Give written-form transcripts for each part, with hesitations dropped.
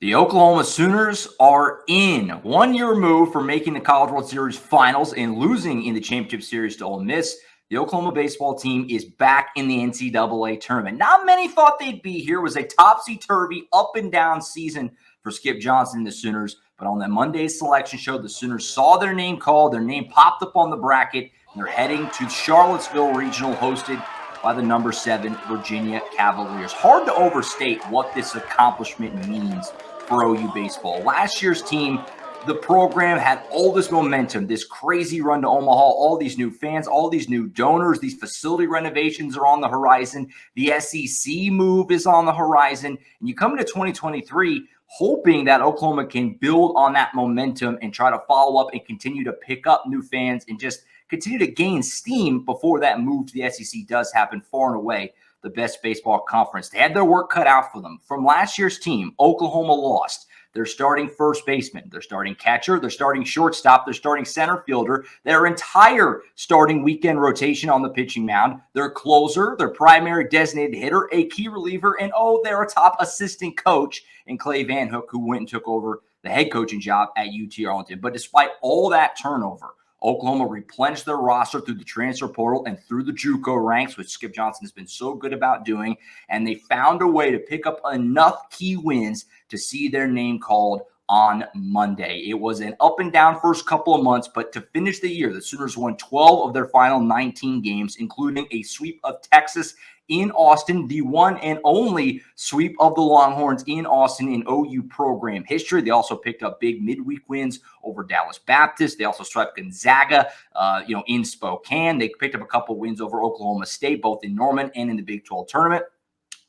The Oklahoma Sooners are in 1 year removed from making the College World Series finals and losing in the championship series to Ole Miss. The Oklahoma baseball team is back in the NCAA tournament. Not many thought they'd be here. It was a topsy-turvy, up-and-down season for Skip Johnson and the Sooners. But on that Monday's selection show, the Sooners saw their name called. Their name popped up on the bracket. And they're heading to Charlottesville Regional, hosted by the number 7 Virginia Cavaliers. Hard to overstate what this accomplishment means for OU baseball. Last year's team, the program had all this momentum, this crazy run to Omaha, all these new fans, all these new donors, these facility renovations are on the horizon. The SEC move is on the horizon. And you come into 2023 hoping that Oklahoma can build on that momentum and try to follow up and continue to pick up new fans and just continue to gain steam before that move to the SEC does happen. Far and away the best baseball conference. They had their work cut out for them. From last year's team, Oklahoma lost their starting first baseman, their starting catcher, their starting shortstop, their starting center fielder, their entire starting weekend rotation on the pitching mound, their closer, their primary designated hitter, a key reliever, and their top assistant coach in Clay Van Hook, who went and took over the head coaching job at UT Arlington. But despite all that turnover, Oklahoma replenished their roster through the transfer portal and through the JUCO ranks, which Skip Johnson has been so good about doing. And they found a way to pick up enough key wins to see their name called on Monday. It was an up and down first couple of months, but to finish the year, the Sooners won 12 of their final 19 games, including a sweep of Texas in Austin, the one and only sweep of the Longhorns in Austin in OU program history. They also picked up big midweek wins over Dallas Baptist. They also swept Gonzaga, in Spokane. They picked up a couple wins over Oklahoma State, both in Norman and in the Big 12 tournament.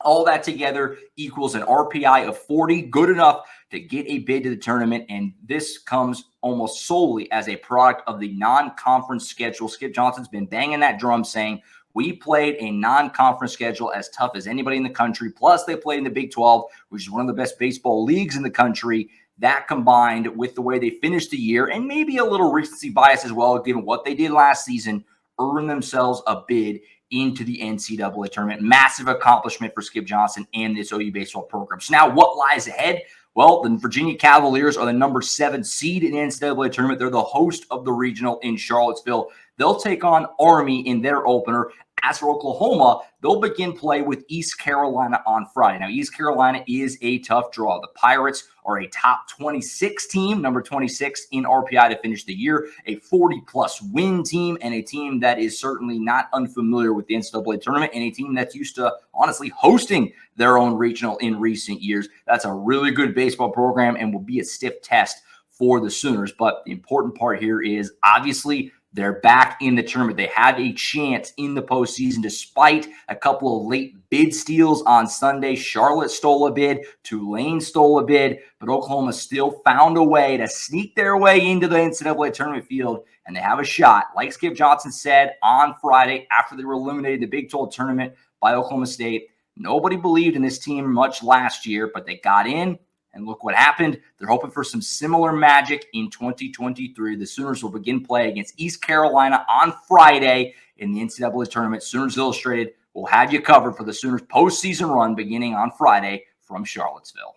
All that together equals an RPI of 40, good enough to get a bid to the tournament. And this comes almost solely as a product of the non-conference schedule. Skip Johnson's been banging that drum saying, we played a non-conference schedule as tough as anybody in the country. Plus, they played in the Big 12, which is one of the best baseball leagues in the country. That combined with the way they finished the year and maybe a little recency bias as well, given what they did last season, earned themselves a bid into the NCAA tournament. Massive accomplishment for Skip Johnson and this OU baseball program. So now what lies ahead? Well, the Virginia Cavaliers are the number 7 seed in the NCAA tournament. They're the host of the regional in Charlottesville. They'll take on Army in their opener. As for Oklahoma, they'll begin play with East Carolina on Friday. Now, East Carolina is a tough draw. The Pirates are a top 26 team, number 26 in RPI to finish the year, a 40-plus win team, and a team that is certainly not unfamiliar with the NCAA tournament, and a team that's used to, honestly, hosting their own regional in recent years. That's a really good baseball program and will be a stiff test for the Sooners. But the important part here is, obviously, they're back in the tournament. They have a chance in the postseason despite a couple of late bid steals on Sunday. Charlotte stole a bid. Tulane stole a bid. But Oklahoma still found a way to sneak their way into the NCAA tournament field, and they have a shot. Like Skip Johnson said on Friday after they were eliminated in the Big 12 tournament by Oklahoma State, nobody believed in this team much last year, but they got in. And look what happened. They're hoping for some similar magic in 2023. The Sooners will begin play against East Carolina on Friday in the NCAA tournament. Sooners Illustrated will have you covered for the Sooners postseason run beginning on Friday from Charlottesville.